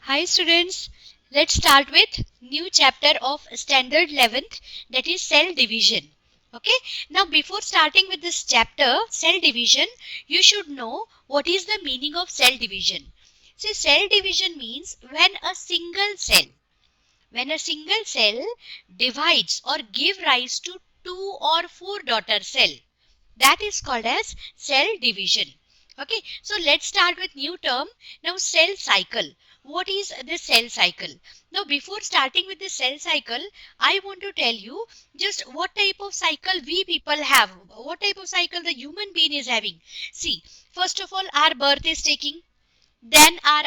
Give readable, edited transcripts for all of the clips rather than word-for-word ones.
Hi students, let's start with new chapter of standard 11th, that is cell division. Okay, now before starting with this chapter cell division, you should know what is the meaning of cell division. See, cell division means when a single cell divides or give rise to two or four daughter cell, that is called as cell division. Okay, so let's start with new term. Now cell cycle. What is the cell cycle? Now before starting with the cell cycle, I want to tell you just what type of cycle we people have, what type of cycle the human being is having. See, first of all, our birth is taking, then our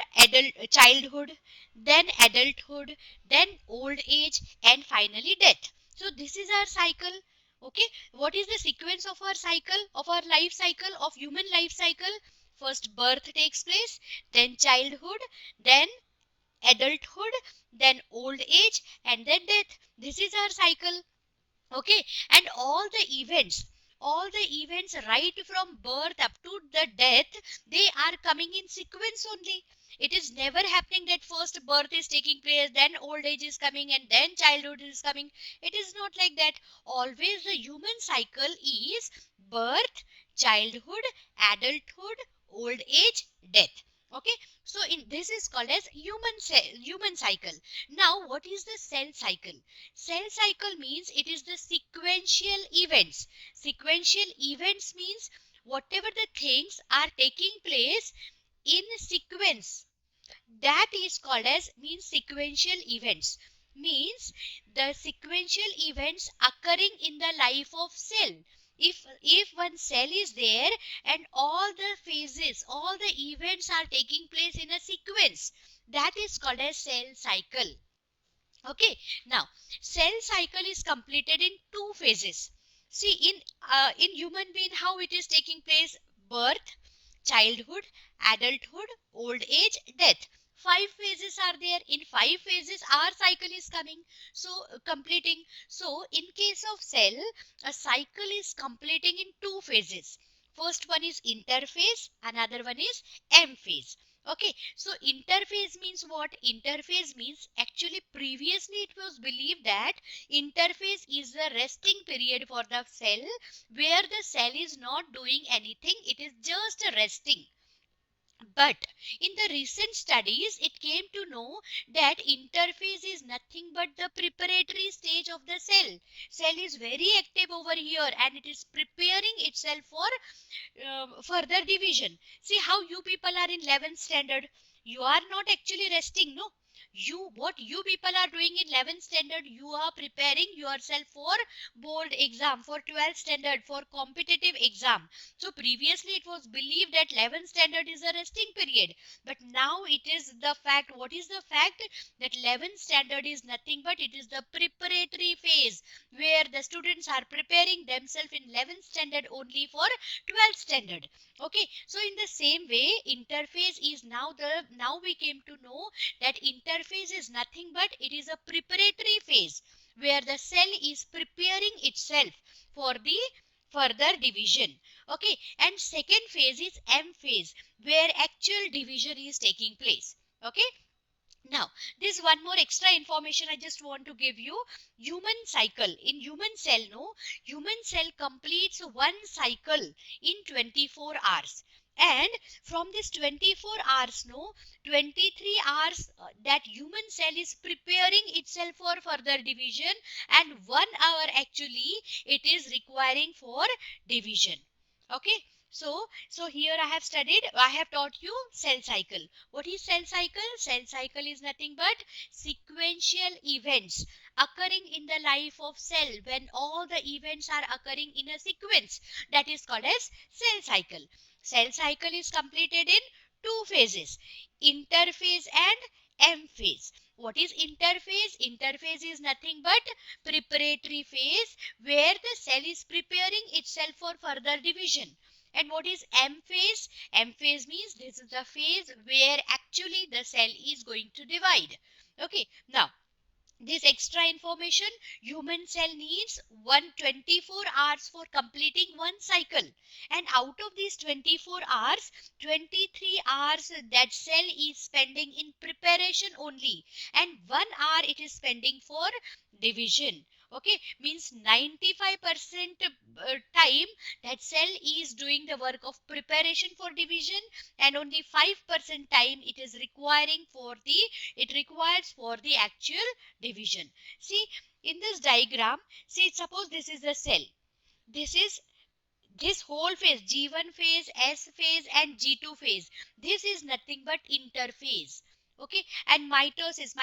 childhood, then adulthood, then old age, and finally death. So this is our cycle. Okay, what is the sequence of our cycle, of our life cycle, of human life cycle? First birth takes place, then childhood, then adulthood, then old age, and then death. This is our cycle. Okay, and all the events right from birth up to the death, they are coming in sequence only. It is never happening that first birth is taking place, then old age is coming, and then childhood is coming. It is not like that. Always the human cycle is birth, childhood, adulthood, old age, death. Okay, so in this is called as human cycle. Now what is the cell cycle? Cell cycle means it is the sequential events. Sequential events means whatever the things are taking place in sequence, that is called as means sequential events. Means the sequential events occurring in the life of cell. If one cell is there and all the phases, all the events are taking place in a sequence, that is called as cell cycle. Okay, now cell cycle is completed in two phases. See, in human being, how it is taking place: birth, childhood, adulthood, old age, death. Five phases are there. In five phases our cycle is coming, so completing. So in case of cell, a cycle is completing in two phases. First one is interphase, another one is M phase. Okay, so interphase means what? Interphase means actually previously it was believed that interphase is the resting period for the cell, where the cell is not doing anything, it is just resting. But in the recent studies, it came to know that interphase is nothing but the preparatory stage of the cell. Cell is very active over here and it is preparing itself for further division. See how you people are in 11th standard. You are not actually resting, no. What you people are doing in 11th standard, you are preparing yourself for board exam, for 12th standard, for competitive exam. So previously it was believed that 11th standard is a resting period. But now it is the fact. What is the fact? That 11th standard is nothing but it is the preparatory phase, where the students are preparing themselves in 11th standard only for 12th standard. Okay, so in the same way, interphase is now we came to know that interphase is nothing but it is a preparatory phase, where the cell is preparing itself for the further division. Okay, and second phase is M phase, where actual division is taking place. Okay, now, this one more extra information I just want to give you. Human cycle. In human cell, no, human cell completes one cycle in 24 hours. And from this 24 hours, no, 23 hours that human cell is preparing itself for further division, and 1 hour actually it is requiring for division. Okay, so here I have taught you cell cycle. What is cell cycle? Cell cycle is nothing but sequential events occurring in the life of cell. When all the events are occurring in a sequence, that is called as cell cycle. Cell cycle is completed in two phases: interphase and M phase. What is interphase? Interphase is nothing but preparatory phase, where the cell is preparing itself for further division. And what is M phase? M phase means this is the phase where actually the cell is going to divide. Okay, now This extra information, human cell needs 124 hours for completing one cycle, and out of these 24 hours, 23 hours that cell is spending in preparation only, and 1 hour it is spending for division. Okay, means 95% time that cell is doing the work of preparation for division, and only 5% time it requires for the actual division. See, in this diagram, see, suppose this is the cell. This is this whole phase, G1 phase, S phase and G2 phase. This is nothing but interphase. Okay, and mitosis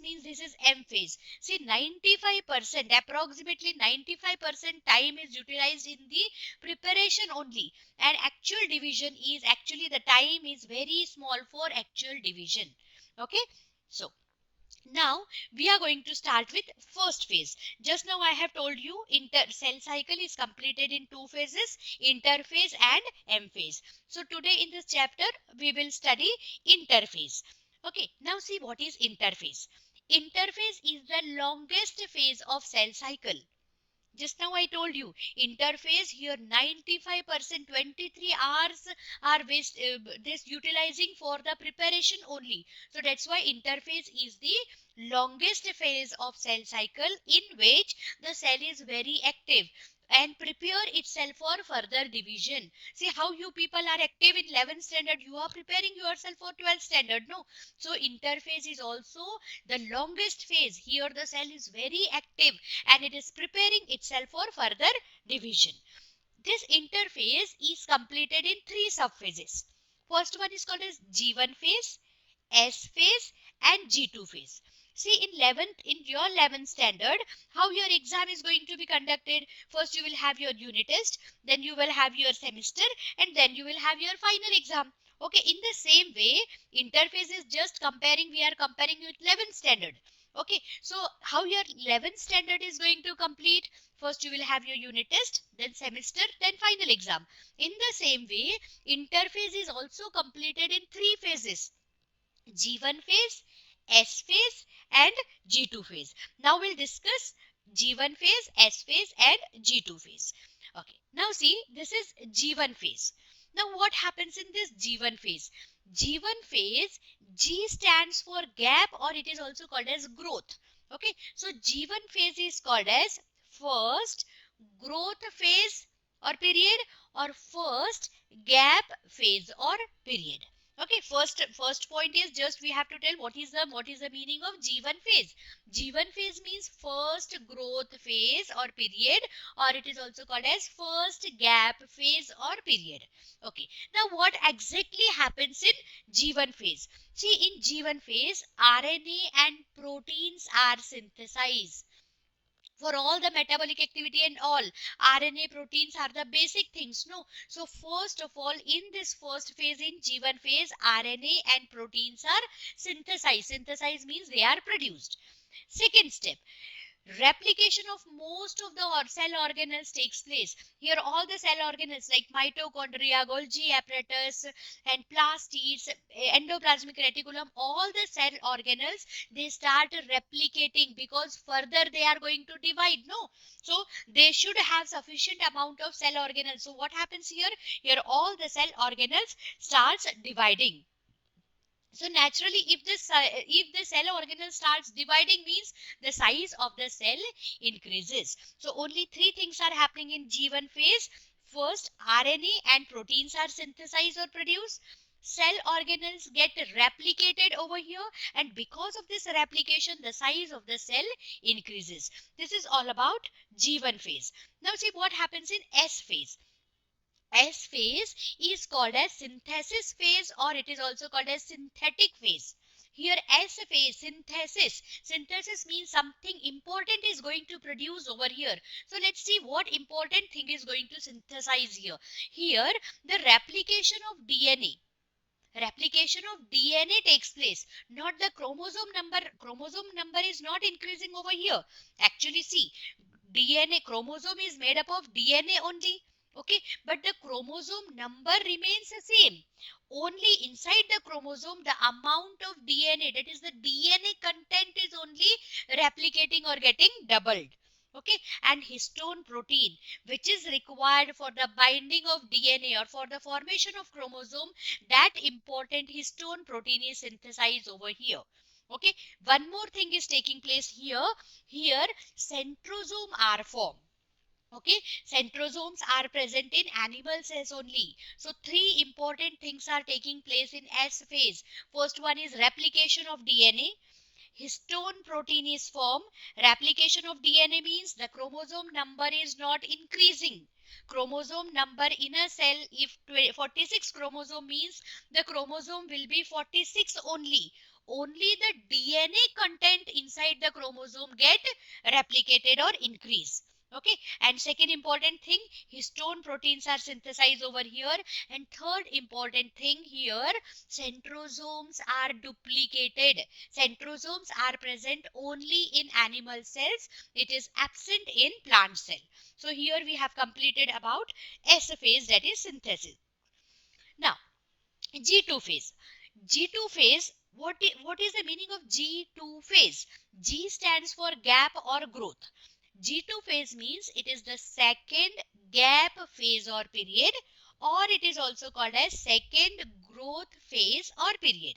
means this is M phase. See, 95%, approximately 95% time is utilized in the preparation only, and actual division is actually, the time is very small for actual division. Okay, so now we are going to start with first phase. Just now I have told you cell cycle is completed in two phases, interphase and M phase. So today in this chapter we will study interphase. Okay, now see what is interphase. Interphase is the longest phase of cell cycle. Just now I told you, interphase here 95%, 23 hours are this utilizing for the preparation only. So that's why interphase is the longest phase of cell cycle, in which the cell is very active and prepare itself for further division. See how you people are active in 11th standard, you are preparing yourself for 12th standard, no? So interphase is also the longest phase. Here the cell is very active and it is preparing itself for further division. This interphase is completed in three subphases. First one is called as G1 phase, S phase and G2 phase. See, in your 11th standard, how your exam is going to be conducted. First you will have your unit test, then you will have your semester, and then you will have your final exam. Okay, in the same way, interphase is just comparing, we are comparing with 11th standard. Okay, so how your 11th standard is going to complete? First you will have your unit test, then semester, then final exam. In the same way, interphase is also completed in three phases: G1 phase, S phase and G2 phase. Now we'll discuss G1 phase, S phase and G2 phase. Okay, now see, this is G1 phase. Now what happens in this G1 phase? G1 phase, G stands for gap, or it is also called as growth. Okay, so G1 phase is called as first growth phase or period, or first gap phase or period. Okay, first point is, just we have to tell what is the meaning of G1 phase. G1 phase means first growth phase or period, or it is also called as first gap phase or period. Okay, now what exactly happens in G1 phase? See, in G1 phase, RNA and proteins are synthesized for all the metabolic activity and all. RNA, proteins are the basic things, no? So first of all, in this first phase, in G1 phase, RNA and proteins are synthesized. Synthesized means they are produced. Second step, replication of most of the cell organelles takes place. Here all the cell organelles like mitochondria, Golgi apparatus and plastids, endoplasmic reticulum, all the cell organelles, they start replicating, because further they are going to divide, no? So they should have sufficient amount of cell organelles. So what happens here? Here all the cell organelles starts dividing. So naturally, if the cell organelle starts dividing, means the size of the cell increases. So only three things are happening in G1 phase. First, RNA and proteins are synthesized or produced. Cell organelles get replicated over here, and because of this replication, the size of the cell increases. This is all about G1 phase. Now see what happens in S phase. S phase is called as synthesis phase, or it is also called as synthetic phase. Here S phase, synthesis. Synthesis means something important is going to produce over here. So let's see what important thing is going to synthesize here. Here the replication of DNA. Replication of DNA takes place, not the chromosome number. Chromosome number is not increasing over here. Actually see, DNA chromosome is made up of DNA only. Okay, but the chromosome number remains the same. Only inside the chromosome, the amount of DNA, that is the DNA content, is only replicating or getting doubled. Okay, and histone protein, which is required for the binding of DNA or for the formation of chromosome, that important histone protein is synthesized over here. Okay, one more thing is taking place here. Here, centrosome are formed. Okay, centrosomes are present in animal cells only. So three important things are taking place in S phase. First one is replication of DNA. Histone protein is formed. Replication of DNA means the chromosome number is not increasing. Chromosome number in a cell, if 46 chromosome means the chromosome will be 46 only. Only the DNA content inside the chromosome get replicated or increase. Okay, and second important thing, histone proteins are synthesized over here. And third important thing here, centrosomes are duplicated. Centrosomes are present only in animal cells. It is absent in plant cell. So here we have completed about S phase, that is synthesis. Now G2 phase. G2 phase, what is the meaning of G2 phase? G stands for gap or growth. G2 phase means it is the second gap phase or period, or it is also called as second growth phase or period.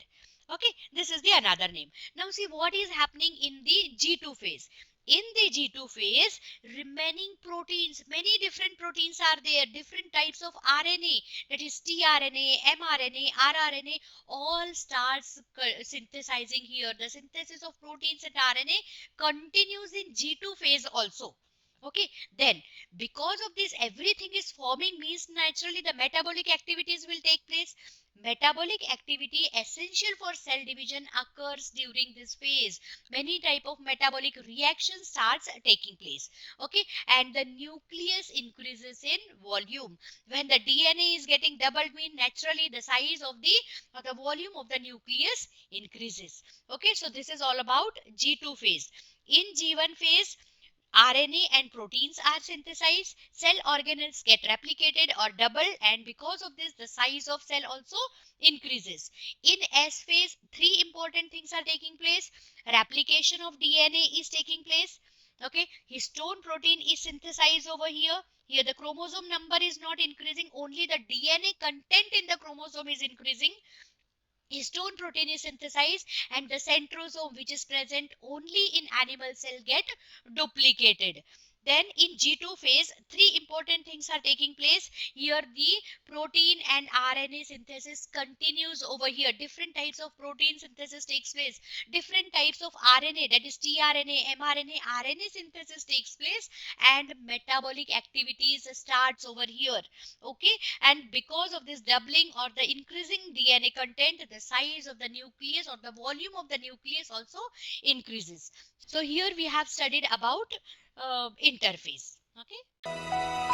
Okay, this is the another name. Now see what is happening in the G2 phase. In the G2 phase, remaining proteins, many different proteins are there, different types of RNA, that is tRNA, mRNA, rRNA, all starts synthesizing here. The synthesis of proteins and RNA continues in G2 phase also. Okay, then because of this everything is forming means naturally the metabolic activities will take place. Metabolic activity essential for cell division occurs during this phase. Many type of metabolic reaction starts taking place. Okay, and the nucleus increases in volume. When the DNA is getting doubled mean naturally the size of the volume of the nucleus increases. Okay, so this is all about G2 phase. In G1 phase, RNA and proteins are synthesized, cell organelles get replicated or doubled, and because of this the size of cell also increases. In S phase, three important things are taking place. Replication of DNA is taking place. Okay, histone protein is synthesized over here. Here the chromosome number is not increasing, only the DNA content in the chromosome is increasing. Histone protein is synthesized and the centrosome, which is present only in animal cell, get duplicated. Then in G2 phase, three important things are taking place. Here the protein and RNA synthesis continues over here. Different types of protein synthesis takes place. Different types of RNA, that is tRNA, mRNA, RNA synthesis takes place, and metabolic activities starts over here. Okay, and because of this doubling or the increasing DNA content, the size of the nucleus or the volume of the nucleus also increases. So here we have studied about interphase. Okay.